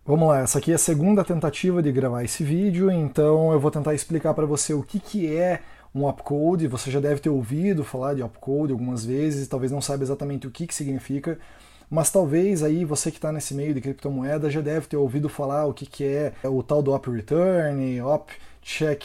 Vamos lá, essa aqui é a segunda tentativa de gravar esse vídeo, então eu vou tentar explicar para você o que é um opcode. Você já deve ter ouvido falar de opcode algumas vezes, talvez não saiba exatamente o que significa, mas talvez aí você que está nesse meio de criptomoeda já deve ter ouvido falar o que é o tal do op return, op check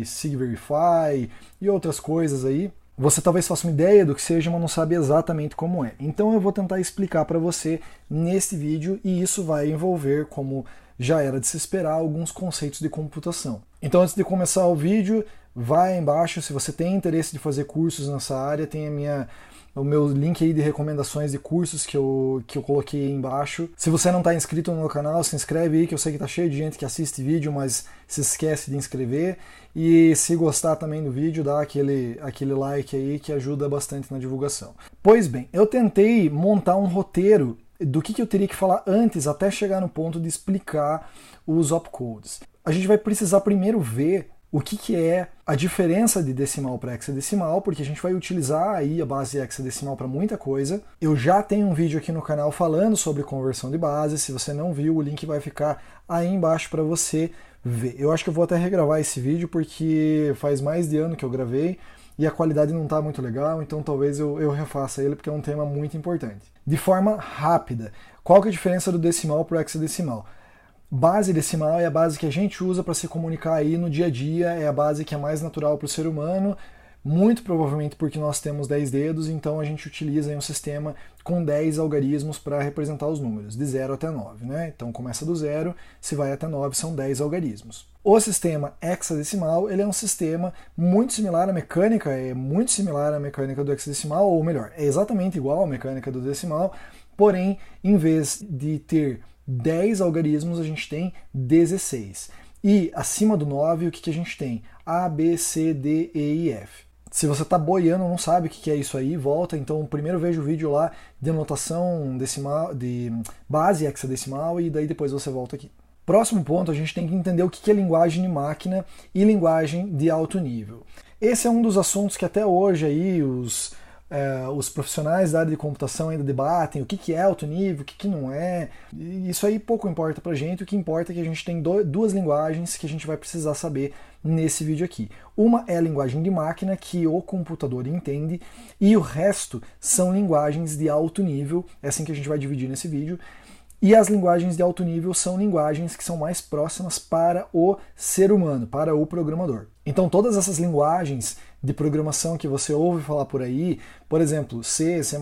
sig verify e outras coisas aí. Você talvez faça uma ideia do que seja, mas não sabe exatamente como é. Então eu vou tentar explicar para você nesse vídeo e isso vai envolver, como já era de se esperar, alguns conceitos de computação. Então antes de começar o vídeo, vai embaixo, se você tem interesse de fazer cursos nessa área, tem o meu link aí de recomendações de cursos que eu coloquei aí embaixo. Se você não está inscrito no meu canal, se inscreve aí, que eu sei que tá cheio de gente que assiste vídeo, mas se esquece de inscrever. E se gostar também do vídeo, dá aquele like aí que ajuda bastante na divulgação. Pois bem, eu tentei montar um roteiro do que eu teria que falar antes até chegar no ponto de explicar os opcodes. A gente vai precisar primeiro ver o que é a diferença de decimal para hexadecimal, porque a gente vai utilizar aí a base hexadecimal para muita coisa. Eu já tenho um vídeo aqui no canal falando sobre conversão de base. Se você não viu, o link vai ficar aí embaixo para você ver. Eu acho que eu vou até regravar esse vídeo porque faz mais de ano que eu gravei e a qualidade não está muito legal, então talvez eu refaça ele porque é um tema muito importante. De forma rápida, qual que é a diferença do decimal para o hexadecimal? Base decimal é a base que a gente usa para se comunicar aí no dia a dia, é a base que é mais natural para o ser humano, muito provavelmente porque nós temos 10 dedos, então a gente utiliza aí um sistema com 10 algarismos para representar os números, de 0 até 9, né? Então começa do 0, se vai até 9 são 10 algarismos. O sistema hexadecimal, ele é um sistema muito similar à mecânica, é muito similar à mecânica do hexadecimal, ou melhor, é exatamente igual à mecânica do decimal, porém, em vez de ter 10 algarismos, a gente tem 16. E acima do 9, o que a gente tem? A, B, C, D, E e F. Se você está boiando, não sabe o que é isso aí, volta. Então, primeiro veja o vídeo lá de notação decimal, de base hexadecimal, e daí depois você volta aqui. Próximo ponto, a gente tem que entender o que é linguagem de máquina e linguagem de alto nível. Esse é um dos assuntos que até hoje aí os profissionais da área de computação ainda debatem o que é alto nível, o que não é. E isso aí pouco importa pra gente, o que importa é que a gente tem duas linguagens que a gente vai precisar saber nesse vídeo aqui. Uma é a linguagem de máquina, que o computador entende, e o resto são linguagens de alto nível, é assim que a gente vai dividir nesse vídeo. E as linguagens de alto nível são linguagens que são mais próximas para o ser humano, para o programador. Então todas essas linguagens de programação que você ouve falar por aí, por exemplo, C, C++,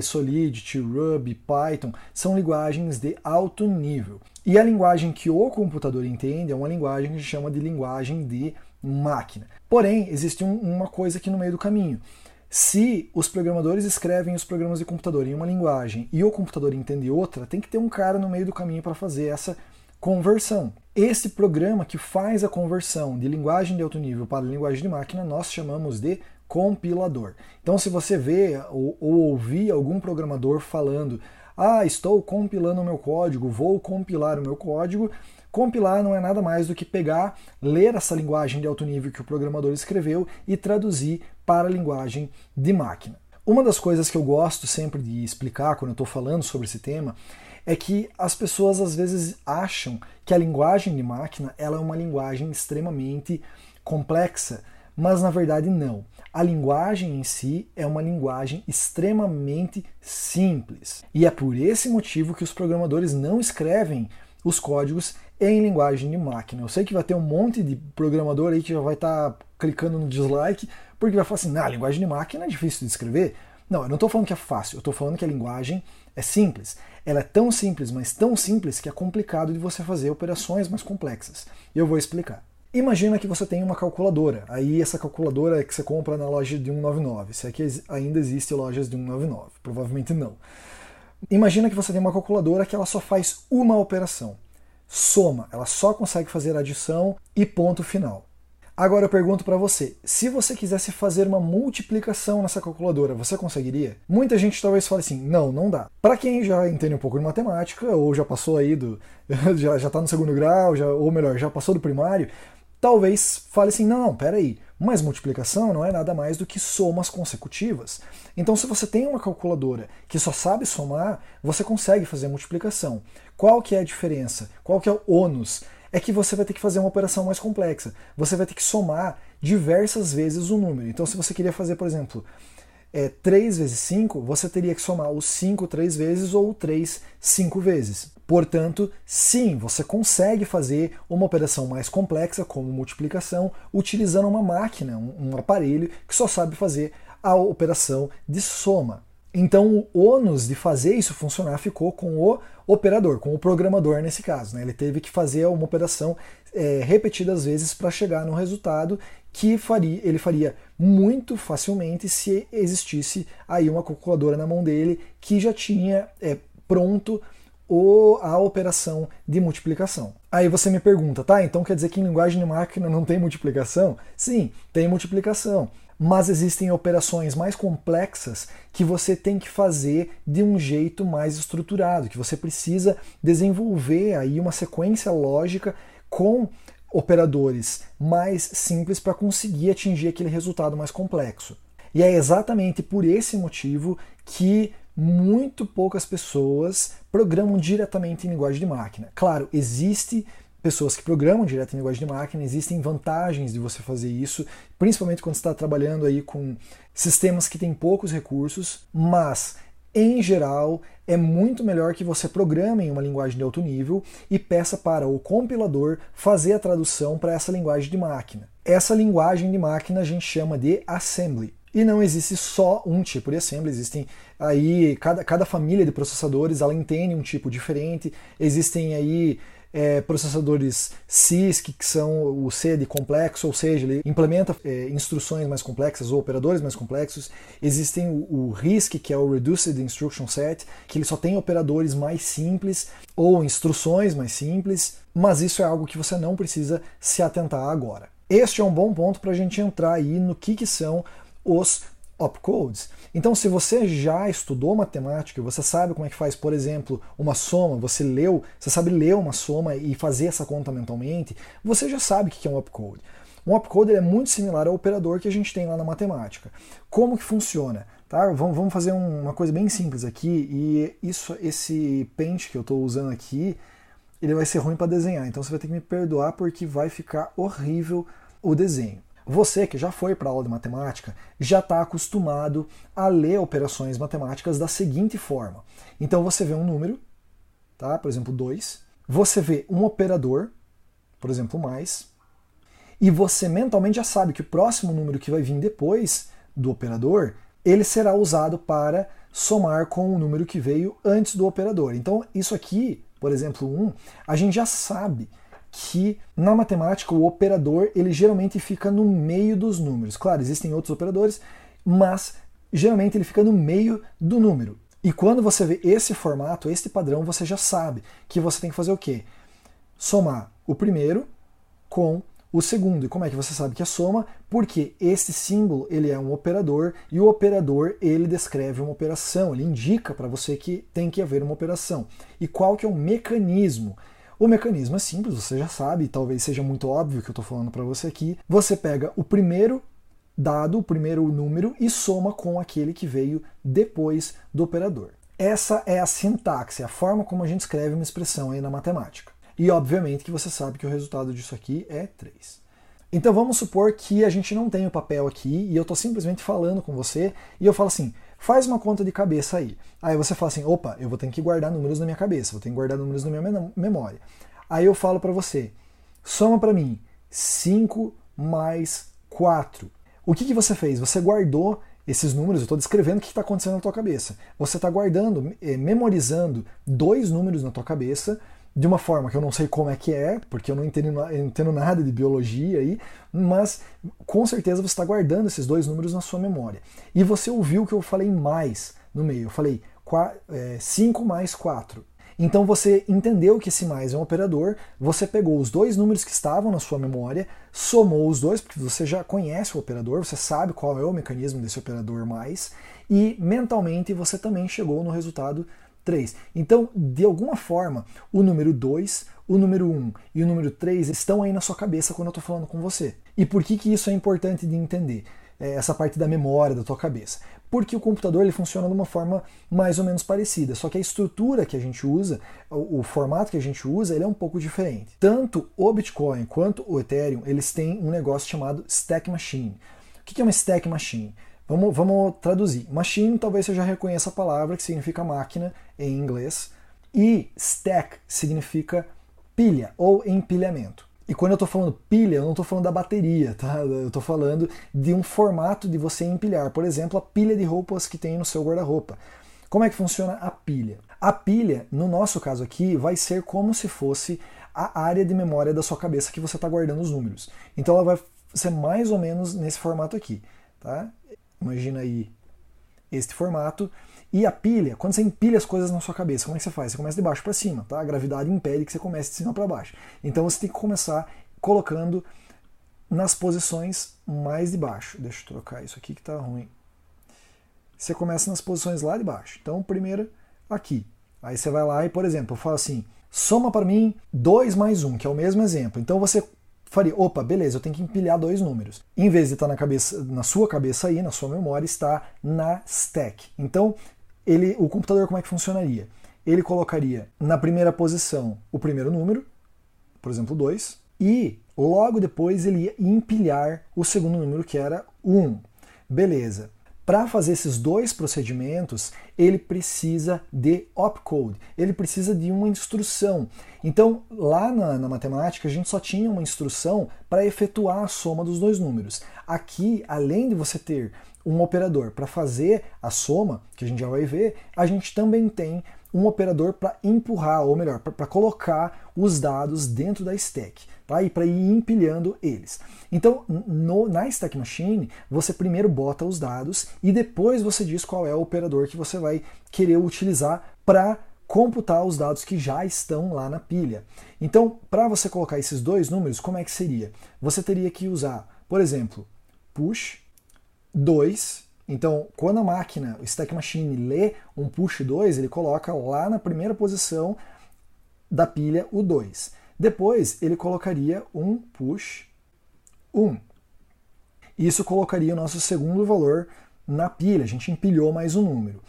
Solidity, Ruby, Python, são linguagens de alto nível. E a linguagem que o computador entende é uma linguagem que a gente chama de linguagem de máquina. Porém, existe uma coisa aqui no meio do caminho. Se os programadores escrevem os programas de computador em uma linguagem e o computador entende outra, tem que ter um cara no meio do caminho para fazer essa conversão. Esse programa que faz a conversão de linguagem de alto nível para linguagem de máquina, nós chamamos de compilador. Então, se você vê ou ouvir algum programador falando: estou compilando o meu código, vou compilar o meu código, compilar não é nada mais do que pegar, ler essa linguagem de alto nível que o programador escreveu e traduzir para a linguagem de máquina. Uma das coisas que eu gosto sempre de explicar quando eu estou falando sobre esse tema é que as pessoas às vezes acham que a linguagem de máquina ela é uma linguagem extremamente complexa, mas na verdade não. A linguagem em si é uma linguagem extremamente simples. E é por esse motivo que os programadores não escrevem os códigos em linguagem de máquina. Eu sei que vai ter um monte de programador aí que já vai estar clicando no dislike, porque vai falar assim: a linguagem de máquina é difícil de escrever. Não, eu não estou falando que é fácil, eu estou falando que a linguagem é simples. Ela é tão simples, mas tão simples que é complicado de você fazer operações mais complexas. E eu vou explicar. Imagina que você tem uma calculadora. Aí essa calculadora é que você compra na loja de 199. Se é que ainda existe lojas de 199. Provavelmente não. Imagina que você tem uma calculadora que ela só faz uma operação. Soma. Ela só consegue fazer adição e ponto final. Agora eu pergunto para você, se você quisesse fazer uma multiplicação nessa calculadora, você conseguiria? Muita gente talvez fale assim: não dá. Para quem já entende um pouco de matemática, ou já passou aí já está no segundo grau, ou melhor, já passou do primário, talvez fale assim, não, peraí, mas multiplicação não é nada mais do que somas consecutivas. Então se você tem uma calculadora que só sabe somar, você consegue fazer a multiplicação. Qual que é a diferença? Qual que é o ônus? É que você vai ter que fazer uma operação mais complexa. Você vai ter que somar diversas vezes o número. Então se você queria fazer, por exemplo, 3 vezes 5, você teria que somar o 5 3 vezes ou o 3 5 vezes. Portanto, sim, você consegue fazer uma operação mais complexa, como multiplicação, utilizando uma máquina, um aparelho que só sabe fazer a operação de soma. Então o ônus de fazer isso funcionar ficou com o operador, com o programador nesse caso. Né? Ele teve que fazer uma operação repetidas vezes para chegar no resultado que ele faria muito facilmente se existisse aí uma calculadora na mão dele que já tinha pronto a operação de multiplicação. Aí você me pergunta, tá, então quer dizer que em linguagem de máquina não tem multiplicação? Sim, tem multiplicação. Mas existem operações mais complexas que você tem que fazer de um jeito mais estruturado, que você precisa desenvolver aí uma sequência lógica com operadores mais simples para conseguir atingir aquele resultado mais complexo. E é exatamente por esse motivo que muito poucas pessoas programam diretamente em linguagem de máquina. Claro, existe pessoas que programam direto em linguagem de máquina, existem vantagens de você fazer isso, principalmente quando você está trabalhando aí com sistemas que têm poucos recursos, mas em geral é muito melhor que você programe em uma linguagem de alto nível e peça para o compilador fazer a tradução para essa linguagem de máquina. Essa linguagem de máquina a gente chama de assembly. E não existe só um tipo de assembly, existem aí, cada família de processadores ela entende um tipo diferente, existem aí processadores CISC, que são o C de complexo, ou seja, ele implementa instruções mais complexas ou operadores mais complexos. Existem o RISC, que é o Reduced Instruction Set, que ele só tem operadores mais simples ou instruções mais simples, mas isso é algo que você não precisa se atentar agora. Este é um bom ponto para a gente entrar aí no que são os opcodes. Então, se você já estudou matemática, você sabe como é que faz, por exemplo, uma soma, você sabe ler uma soma e fazer essa conta mentalmente, você já sabe o que é um opcode. Um opcode é muito similar ao operador que a gente tem lá na matemática. Como que funciona? Tá? Vamos fazer uma coisa bem simples aqui, e esse pente que eu estou usando aqui, ele vai ser ruim para desenhar, então você vai ter que me perdoar porque vai ficar horrível o desenho. Você que já foi para aula de matemática já está acostumado a ler operações matemáticas da seguinte forma. Então você vê um número, tá? Por exemplo 2, você vê um operador, por exemplo mais, e você mentalmente já sabe que o próximo número que vai vir depois do operador, ele será usado para somar com o número que veio antes do operador. Então isso aqui, por exemplo 1, a gente já sabe que na matemática o operador ele geralmente fica no meio dos números. Claro, existem outros operadores, mas geralmente ele fica no meio do número. E quando você vê esse formato, este padrão, você já sabe que você tem que fazer o quê? Somar o primeiro com o segundo. E como é que você sabe que é soma? Porque esse símbolo ele é um operador e o operador ele descreve uma operação, ele indica para você que tem que haver uma operação. E qual que é o mecanismo? O mecanismo é simples, você já sabe, talvez seja muito óbvio que eu estou falando para você aqui. Você pega o primeiro dado, o primeiro número e soma com aquele que veio depois do operador. Essa é a sintaxe, a forma como a gente escreve uma expressão aí na matemática. E obviamente que você sabe que o resultado disso aqui é 3. Então vamos supor que a gente não tem o papel aqui e eu estou simplesmente falando com você e eu falo assim, faz uma conta de cabeça aí. Aí você fala assim, opa, eu vou ter que guardar números na minha cabeça, vou ter que guardar números na minha memória. Aí eu falo para você, soma para mim 5 mais 4. O que você fez? Você guardou esses números, eu estou descrevendo o que está acontecendo na tua cabeça. Você está guardando, memorizando 2 números na tua cabeça, de uma forma que eu não sei como é que é, porque eu não entendo nada de biologia aí, mas com certeza você está guardando esses 2 números na sua memória. E você ouviu que eu falei mais no meio, eu falei 5 mais 4. Então você entendeu que esse mais é um operador, você pegou os 2 números que estavam na sua memória, somou os 2, porque você já conhece o operador, você sabe qual é o mecanismo desse operador mais, e mentalmente você também chegou no resultado 3. Então, de alguma forma, o número 2, o número 1 e o número 3 estão aí na sua cabeça quando eu estou falando com você. E por que isso é importante de entender? Essa parte da memória da tua cabeça. Porque o computador ele funciona de uma forma mais ou menos parecida, só que a estrutura que a gente usa, o formato que a gente usa, ele é um pouco diferente. Tanto o Bitcoin quanto o Ethereum, eles têm um negócio chamado Stack Machine. O que é uma Stack Machine? Vamos traduzir. Machine, talvez você já reconheça a palavra, que significa máquina em inglês, e stack significa pilha ou empilhamento. E quando eu estou falando pilha, eu não estou falando da bateria, tá? Eu estou falando de um formato de você empilhar. Por exemplo, a pilha de roupas que tem no seu guarda-roupa. Como é que funciona a pilha? A pilha, no nosso caso aqui, vai ser como se fosse a área de memória da sua cabeça que você está guardando os números. Então ela vai ser mais ou menos nesse formato aqui, tá? Imagina aí este formato. E a pilha, quando você empilha as coisas na sua cabeça, como é que você faz? Você começa de baixo para cima, tá? A gravidade impede que você comece de cima para baixo. Então você tem que começar colocando nas posições mais de baixo. Deixa eu trocar isso aqui que tá ruim. Você começa nas posições lá de baixo. Então, primeiro aqui. Aí você vai lá e, por exemplo, eu falo assim, soma para mim 2 mais 1, que é o mesmo exemplo. Então você faria, opa, beleza, eu tenho que empilhar 2 números. Em vez de estar na sua cabeça aí, na sua memória, está na stack. Então, o computador como é que funcionaria? Ele colocaria na primeira posição o primeiro número, por exemplo 2, e logo depois ele ia empilhar o segundo número, que era 1. Beleza. Para fazer esses dois procedimentos, ele precisa de opcode, ele precisa de uma instrução. Então, lá na matemática, a gente só tinha uma instrução para efetuar a soma dos dois números. Aqui, além de você ter um operador para fazer a soma, que a gente já vai ver, a gente também tem um operador para empurrar, ou melhor, para colocar os dados dentro da stack, tá? E para ir empilhando eles. Então, na Stack Machine, você primeiro bota os dados e depois você diz qual é o operador que você vai querer utilizar para computar os dados que já estão lá na pilha. Então, para você colocar esses dois números, como é que seria? Você teria que usar, por exemplo, push 2. Então, quando a máquina, o Stack Machine, lê um push 2, ele coloca lá na primeira posição da pilha o 2. Depois, ele colocaria um push 1. Isso colocaria o nosso segundo valor na pilha, a gente empilhou mais um número.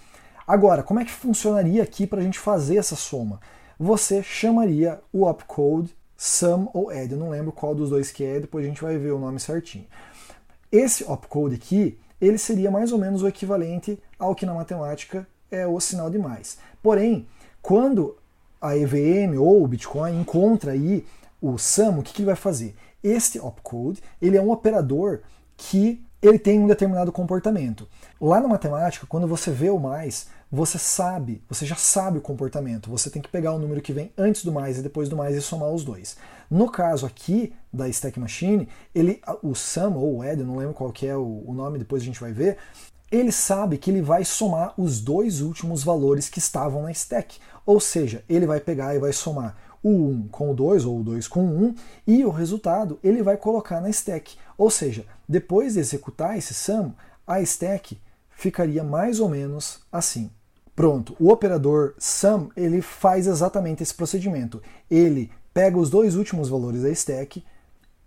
Agora, como é que funcionaria aqui para a gente fazer essa soma? Você chamaria o opcode sum ou add, eu não lembro qual dos dois que é, depois a gente vai ver o nome certinho. Esse opcode aqui, ele seria mais ou menos o equivalente ao que na matemática é o sinal de mais. Porém, quando a EVM ou o Bitcoin encontra aí o sum, o que ele vai fazer? Este opcode, ele é um operador que ele tem um determinado comportamento. Lá na matemática, quando você vê o mais, você já sabe o comportamento. Você tem que pegar o número que vem antes do mais e depois do mais e somar os dois. No caso aqui da Stack Machine, o sum ou o add, eu não lembro qual que é o nome, depois a gente vai ver, ele sabe que ele vai somar os dois últimos valores que estavam na stack. Ou seja, ele vai pegar e vai somar o 1 com o 2 ou o 2 com o 1 e o resultado ele vai colocar na stack. Ou seja, depois de executar esse sum, a stack ficaria mais ou menos assim. Pronto, o operador sum ele faz exatamente esse procedimento. Ele pega os dois últimos valores da stack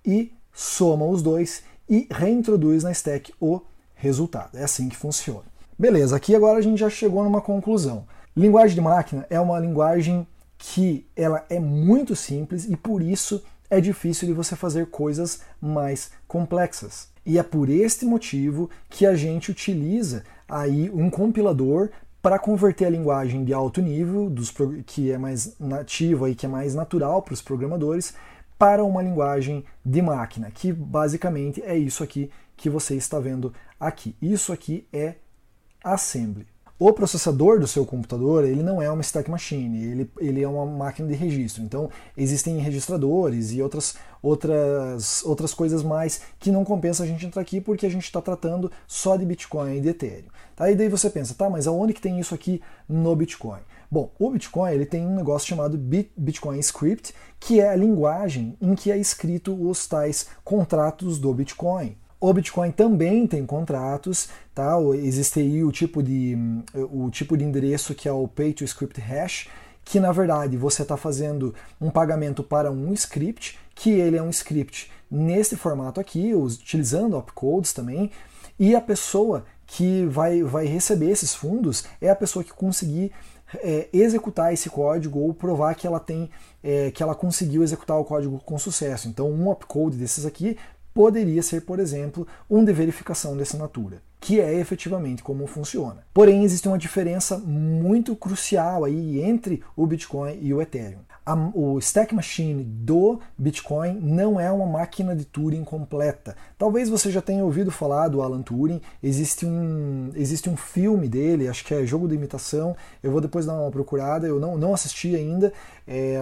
e soma os dois e reintroduz na stack o resultado. É assim que funciona. Beleza, aqui agora a gente já chegou numa conclusão. Linguagem de máquina é uma linguagem que ela é muito simples e por isso é difícil de você fazer coisas mais complexas. E é por este motivo que a gente utiliza aí um compilador para converter a linguagem de alto nível, que é mais nativa e que é mais natural para os programadores, para uma linguagem de máquina, que basicamente é isso aqui que você está vendo aqui. Isso aqui é assembly. O processador do seu computador, ele não é uma Stack Machine, ele é uma máquina de registro. Então, existem registradores e outras coisas mais que não compensa a gente entrar aqui porque a gente está tratando só de Bitcoin e de Ethereum. Tá? E daí você pensa, tá, mas aonde que tem isso aqui no Bitcoin? Bom, o Bitcoin ele tem um negócio chamado Bitcoin Script, que é a linguagem em que é escrito os tais contratos do Bitcoin. O Bitcoin também tem contratos, tá? Existe aí o tipo de endereço que é o Pay to Script Hash, que na verdade você está fazendo um pagamento para um script, que ele é um script nesse formato aqui, utilizando opcodes também, e a pessoa que vai receber esses fundos é a pessoa que conseguir executar esse código ou provar que ela conseguiu executar o código com sucesso. Então um opcode desses aqui poderia ser, por exemplo, um de verificação de assinatura, que é efetivamente como funciona. Porém, existe uma diferença muito crucial aí entre o Bitcoin e o Ethereum. O Stack Machine do Bitcoin não é uma máquina de Turing completa. Talvez você já tenha ouvido falar do Alan Turing, existe um filme dele, acho que é Jogo de Imitação, eu vou depois dar uma procurada, eu não assisti ainda,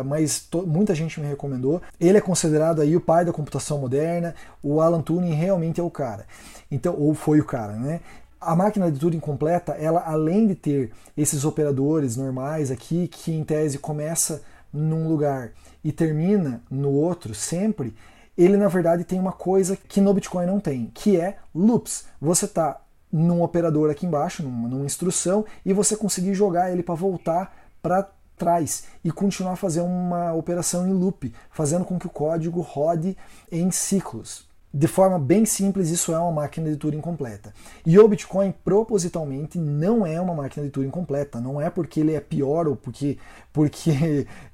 mas muita gente me recomendou. Ele é considerado aí o pai da computação moderna, o Alan Turing realmente é o cara, então, ou foi o cara, né? A máquina de Turing completa, ela além de ter esses operadores normais aqui, que em tese começa num lugar e termina no outro sempre, ele na verdade tem uma coisa que no Bitcoin não tem, que é loops. Você está num operador aqui embaixo, numa instrução, e você conseguir jogar ele para voltar para trás e continuar a fazer uma operação em loop, fazendo com que o código rode em ciclos. De forma bem simples, isso é uma máquina de Turing completa. E o Bitcoin, propositalmente, não é uma máquina de Turing completa. Não é porque ele é pior ou porque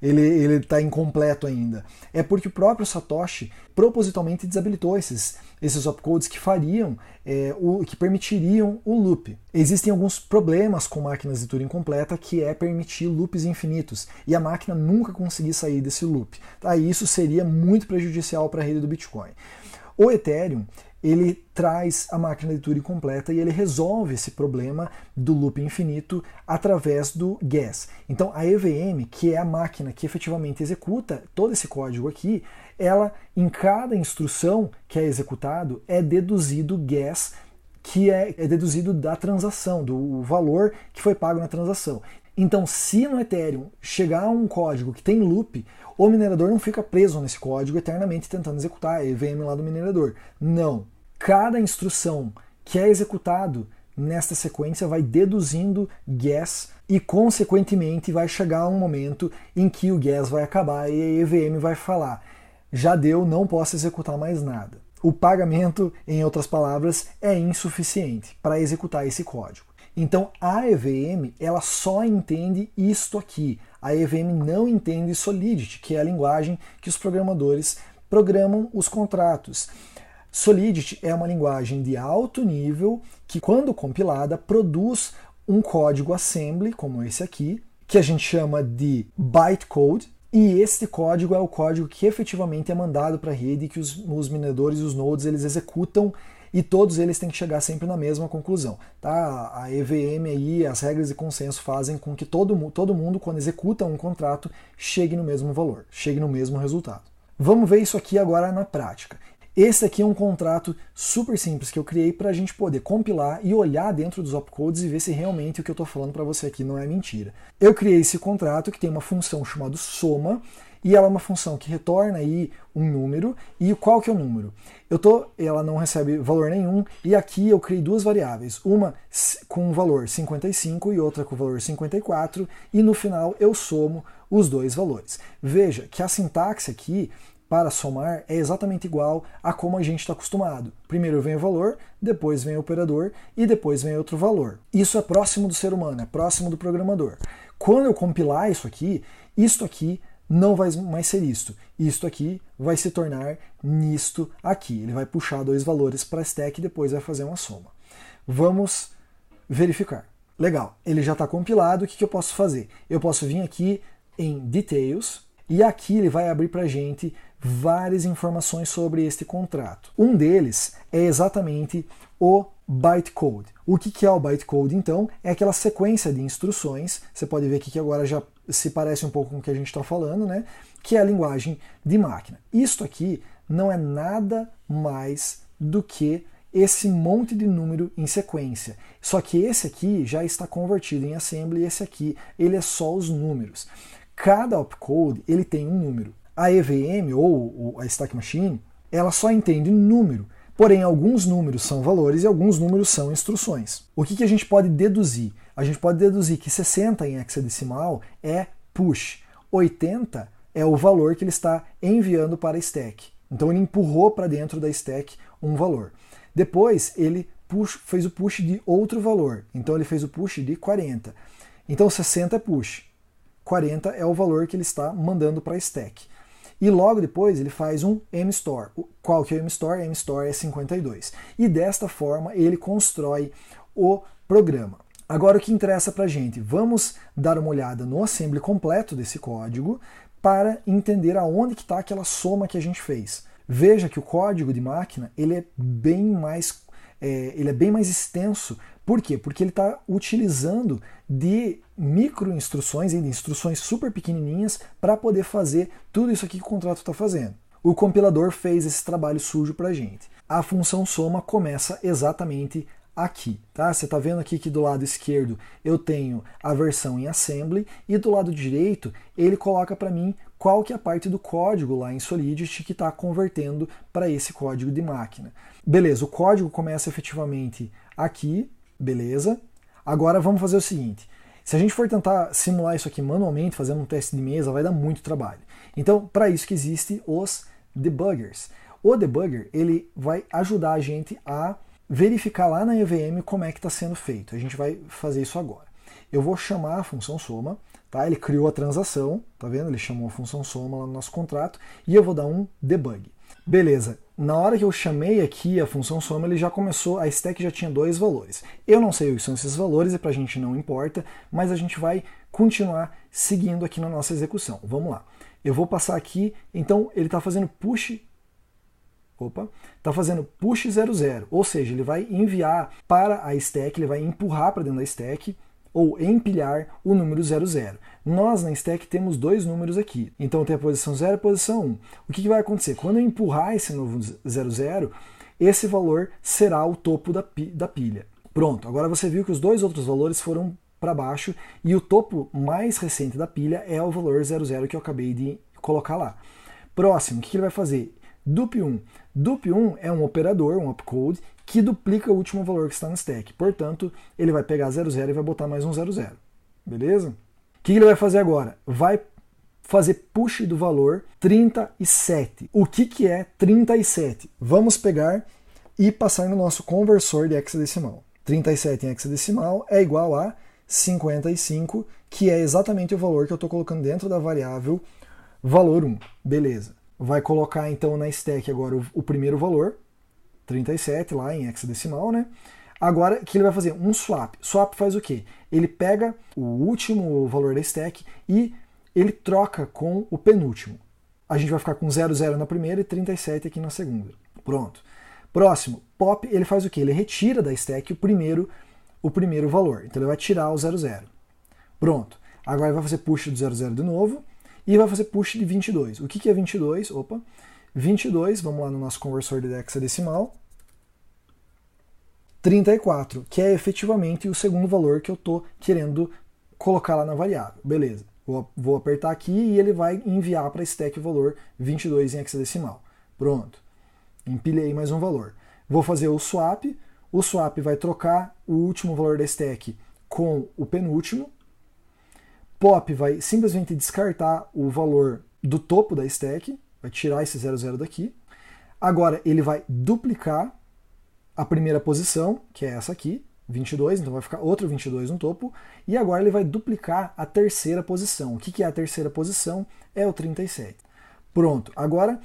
ele está incompleto ainda. É porque o próprio Satoshi propositalmente desabilitou esses opcodes que que permitiriam o loop. Existem alguns problemas com máquinas de Turing completa, que é permitir loops infinitos. E a máquina nunca conseguir sair desse loop. Tá? E isso seria muito prejudicial para a rede do Bitcoin. O Ethereum, ele traz a máquina de Turing completa e ele resolve esse problema do loop infinito através do gas. Então a EVM, que é a máquina que efetivamente executa todo esse código aqui, ela, em cada instrução que é executado, é deduzido gas, que é deduzido da transação, do valor que foi pago na transação. Então, se no Ethereum chegar um código que tem loop, o minerador não fica preso nesse código eternamente tentando executar a EVM lá do minerador. Não. Cada instrução que é executado nesta sequência vai deduzindo gas e, consequentemente, vai chegar um momento em que o gas vai acabar e a EVM vai falar: já deu, não posso executar mais nada. O pagamento, em outras palavras, é insuficiente para executar esse código. Então a EVM, ela só entende isto aqui. A EVM não entende Solidity, que é a linguagem que os programadores programam os contratos. Solidity é uma linguagem de alto nível que, quando compilada, produz um código assembly, como esse aqui, que a gente chama de bytecode, e este código é o código que efetivamente é mandado para a rede, que os mineradores e os nodes eles executam, e todos eles têm que chegar sempre na mesma conclusão. Tá? A EVM aí, as regras de consenso fazem com que todo mundo, quando executa um contrato, chegue no mesmo valor, chegue no mesmo resultado. Vamos ver isso aqui agora na prática. Esse aqui é um contrato super simples que eu criei para a gente poder compilar e olhar dentro dos opcodes e ver se realmente o que eu estou falando para você aqui não é mentira. Eu criei esse contrato que tem uma função chamada soma, e ela é uma função que retorna aí um número. E qual que é o número? Ela não recebe valor nenhum, e aqui eu criei duas variáveis, uma com o valor 55 e outra com o valor 54, e no final eu somo os dois valores. Veja que a sintaxe aqui para somar é exatamente igual a como a gente está acostumado. Primeiro vem o valor, depois vem o operador e depois vem outro valor. Isso é próximo do ser humano, é próximo do programador. Quando eu compilar isso aqui não vai mais ser isto. Isto aqui vai se tornar nisto aqui. Ele vai puxar dois valores para a stack e depois vai fazer uma soma. Vamos verificar. Legal, ele já está compilado. O que eu posso fazer? Eu posso vir aqui em Details e aqui ele vai abrir para a gente várias informações sobre este contrato. Um deles é exatamente o bytecode. O que é o bytecode, então? É aquela sequência de instruções. Você pode ver aqui que agora já se parece um pouco com o que a gente está falando, né? Que é a linguagem de máquina. Isto aqui não é nada mais do que esse monte de número em sequência. Só que esse aqui já está convertido em assembly e esse aqui ele é só os números. Cada opcode ele tem um número. A EVM ou a Stack Machine, ela só entende número. Porém, alguns números são valores e alguns números são instruções. O que a gente pode deduzir? A gente pode deduzir que 60 em hexadecimal é push, 80 é o valor que ele está enviando para a stack. Então ele empurrou para dentro da stack um valor. Depois ele fez o push de outro valor, então ele fez o push de 40. Então 60 é push, 40 é o valor que ele está mandando para a stack. E logo depois ele faz um mStore. Qual que é o mStore? mStore é 52. E desta forma ele constrói o programa. Agora o que interessa para a gente? Vamos dar uma olhada no assembly completo desse código para entender aonde que está aquela soma que a gente fez. Veja que o código de máquina ele é bem mais extenso. Por quê? Porque ele está utilizando de micro-instruções, de instruções super pequenininhas para poder fazer tudo isso aqui que o contrato está fazendo. O compilador fez esse trabalho sujo para a gente. A função soma começa exatamente aqui, tá? Você está vendo aqui que do lado esquerdo eu tenho a versão em assembly e do lado direito ele coloca para mim qual que é a parte do código lá em Solidity que está convertendo para esse código de máquina. Beleza, o código começa efetivamente aqui, beleza? Agora vamos fazer o seguinte, se a gente for tentar simular isso aqui manualmente, fazendo um teste de mesa, vai dar muito trabalho. Então, para isso que existem os debuggers. O debugger, ele vai ajudar a gente a verificar lá na EVM como é que está sendo feito. A gente vai fazer isso agora. Eu vou chamar a função soma, tá? Ele criou a transação, tá vendo? Ele chamou a função soma lá no nosso contrato e eu vou dar um debug. Beleza, na hora que eu chamei aqui a função soma, ele já começou, a stack já tinha dois valores. Eu não sei o que são esses valores e pra gente não importa, mas a gente vai continuar seguindo aqui na nossa execução. Vamos lá. Eu vou passar aqui, então ele está fazendo push, está fazendo push 00, ou seja, ele vai enviar para a stack, ele vai empurrar para dentro da stack, ou empilhar o número 00. Nós na stack temos dois números aqui, então tem a posição 0 e a posição 1. O que vai acontecer? Quando eu empurrar esse novo 00, esse valor será o topo da pilha. Pronto, agora você viu que os dois outros valores foram para baixo e o topo mais recente da pilha é o valor 00 que eu acabei de colocar lá. Próximo, o que ele vai fazer? Dup1. Dup1 é um operador, um opcode, que duplica o último valor que está no stack. Portanto, ele vai pegar 00 e vai botar mais um 00. Beleza? O que ele vai fazer agora? Vai fazer push do valor 37. O que é 37? Vamos pegar e passar no nosso conversor de hexadecimal. 37 em hexadecimal é igual a 55, que é exatamente o valor que eu estou colocando dentro da variável valor 1. Beleza. Vai colocar então na stack agora o primeiro valor, 37 lá em hexadecimal, né? Agora, o que ele vai fazer? Um swap. Swap faz o quê? Ele pega o último valor da stack e ele troca com o penúltimo. A gente vai ficar com 00 na primeira e 37 aqui na segunda. Pronto. Próximo, pop, ele faz o quê? Ele retira da stack o primeiro valor. Então ele vai tirar o 00. Pronto. Agora ele vai fazer push do 00 de novo e vai fazer push de 22. O que é 22? 22, vamos lá no nosso conversor de hexadecimal. 34, que é efetivamente o segundo valor que eu estou querendo colocar lá na variável. Beleza. Vou apertar aqui e ele vai enviar para a stack o valor 22 em hexadecimal. Pronto. Empilhei mais um valor. Vou fazer o swap. O swap vai trocar o último valor da stack com o penúltimo. Pop vai simplesmente descartar o valor do topo da stack, vai tirar esse 00 daqui. Agora ele vai duplicar a primeira posição, que é essa aqui, 22, então vai ficar outro 22 no topo. E agora ele vai duplicar a terceira posição. O que é a terceira posição? É o 37. Pronto, agora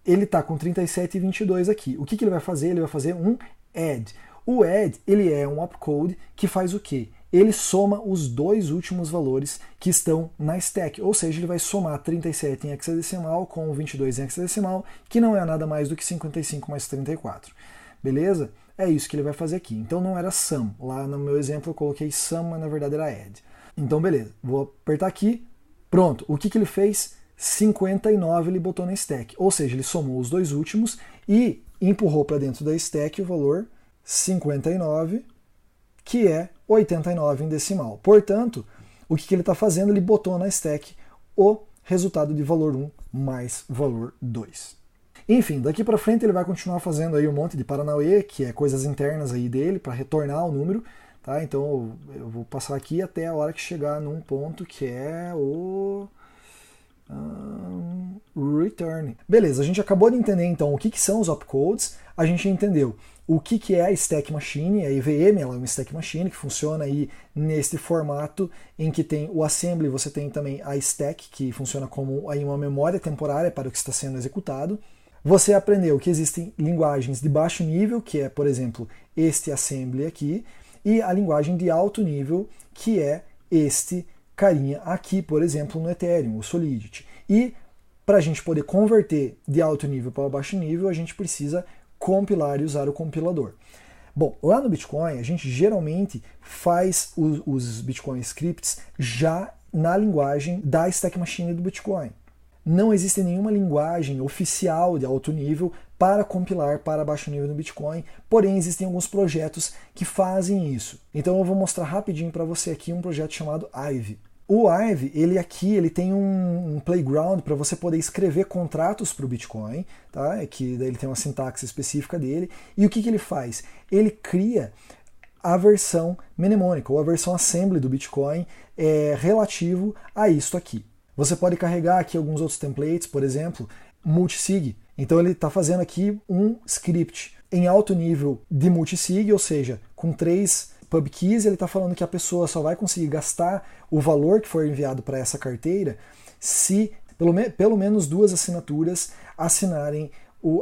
ele está com 37 e 22 aqui. O que ele vai fazer? Ele vai fazer um add. O add, ele é um opcode que faz o quê? Ele soma os dois últimos valores que estão na stack, ou seja, ele vai somar 37 em hexadecimal com 22 em hexadecimal, que não é nada mais do que 55 mais 34. Beleza? É isso que ele vai fazer aqui. Então não era sum. Lá no meu exemplo eu coloquei sum, mas na verdade era add. Então beleza, vou apertar aqui. Pronto, o que ele fez? 59 ele botou na stack, ou seja, ele somou os dois últimos e empurrou para dentro da stack o valor 59, que é 89 em decimal. Portanto, o que ele está fazendo? Ele botou na stack o resultado de valor 1 mais valor 2. Enfim, daqui para frente ele vai continuar fazendo aí um monte de paranauê, que é coisas internas aí dele, para retornar o número, tá? Então eu vou passar aqui até a hora que chegar num ponto que é o return. Beleza, a gente acabou de entender então o que são os opcodes, a gente entendeu o que é a Stack Machine, a EVM, ela é uma Stack Machine que funciona aí neste formato em que tem o assembly, você tem também a stack, que funciona como aí uma memória temporária para o que está sendo executado. Você aprendeu que existem linguagens de baixo nível, que é, por exemplo, este assembly aqui, e a linguagem de alto nível, que é este carinha aqui, por exemplo, no Ethereum, o Solidity. E para a gente poder converter de alto nível para baixo nível, a gente precisa compilar e usar o compilador. Bom, lá no Bitcoin, a gente geralmente faz os Bitcoin scripts já na linguagem da Stack Machine do Bitcoin. Não existe nenhuma linguagem oficial de alto nível para compilar para baixo nível no Bitcoin, porém existem alguns projetos que fazem isso. Então eu vou mostrar rapidinho para você aqui um projeto chamado Hive. O Hive, ele tem um playground para você poder escrever contratos para o Bitcoin, tá? Que daí ele tem uma sintaxe específica dele. E o que ele faz? Ele cria a versão mnemônica, ou a versão assembly do Bitcoin relativo a isto aqui. Você pode carregar aqui alguns outros templates, por exemplo, multisig. Então ele está fazendo aqui um script em alto nível de multisig, ou seja, com 3 pubkeys, ele está falando que a pessoa só vai conseguir gastar o valor que for enviado para essa carteira se pelo menos 2 assinaturas assinarem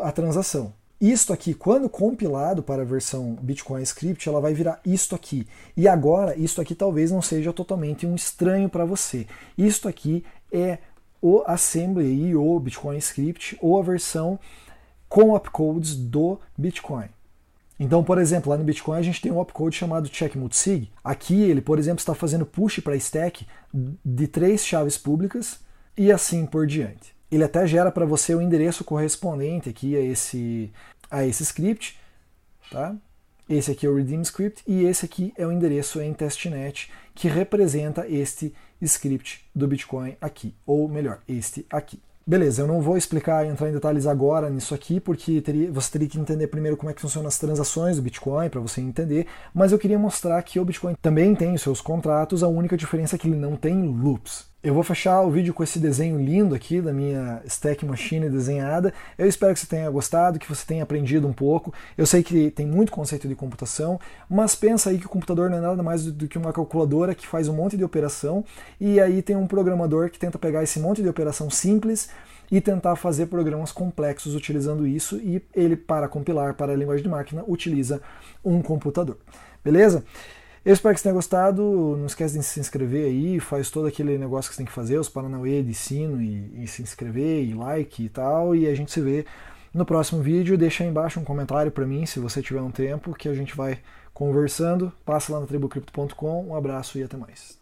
a transação. Isto aqui, quando compilado para a versão Bitcoin Script, ela vai virar isto aqui. E agora, isto aqui talvez não seja totalmente um estranho para você. Isto aqui é o assembly, ou Bitcoin Script, ou a versão com opcodes do Bitcoin. Então, por exemplo, lá no Bitcoin a gente tem um opcode chamado check_multisig. Aqui ele, por exemplo, está fazendo push para stack de 3 chaves públicas e assim por diante. Ele até gera para você o endereço correspondente aqui a esse script, tá? Esse aqui é o redeem script e esse aqui é o endereço em testnet que representa este script do Bitcoin aqui, ou melhor, este aqui. Beleza, eu não vou entrar em detalhes agora nisso aqui, porque você teria que entender primeiro como é que funcionam as transações do Bitcoin, para você entender, mas eu queria mostrar que o Bitcoin também tem os seus contratos, a única diferença é que ele não tem loops. Eu vou fechar o vídeo com esse desenho lindo aqui da minha Stack Machine desenhada. Eu espero que você tenha gostado, que você tenha aprendido um pouco. Eu sei que tem muito conceito de computação, mas pensa aí que o computador não é nada mais do que uma calculadora que faz um monte de operação, e aí tem um programador que tenta pegar esse monte de operação simples e tentar fazer programas complexos utilizando isso, e ele, para compilar para a linguagem de máquina, utiliza um computador. Beleza? Eu espero que você tenha gostado, não esquece de se inscrever aí, faz todo aquele negócio que você tem que fazer, os paranauê de sino e se inscrever e like e tal, e a gente se vê no próximo vídeo. Deixa aí embaixo um comentário para mim, se você tiver um tempo, que a gente vai conversando. Passa lá no tribucrypto.com, um abraço e até mais.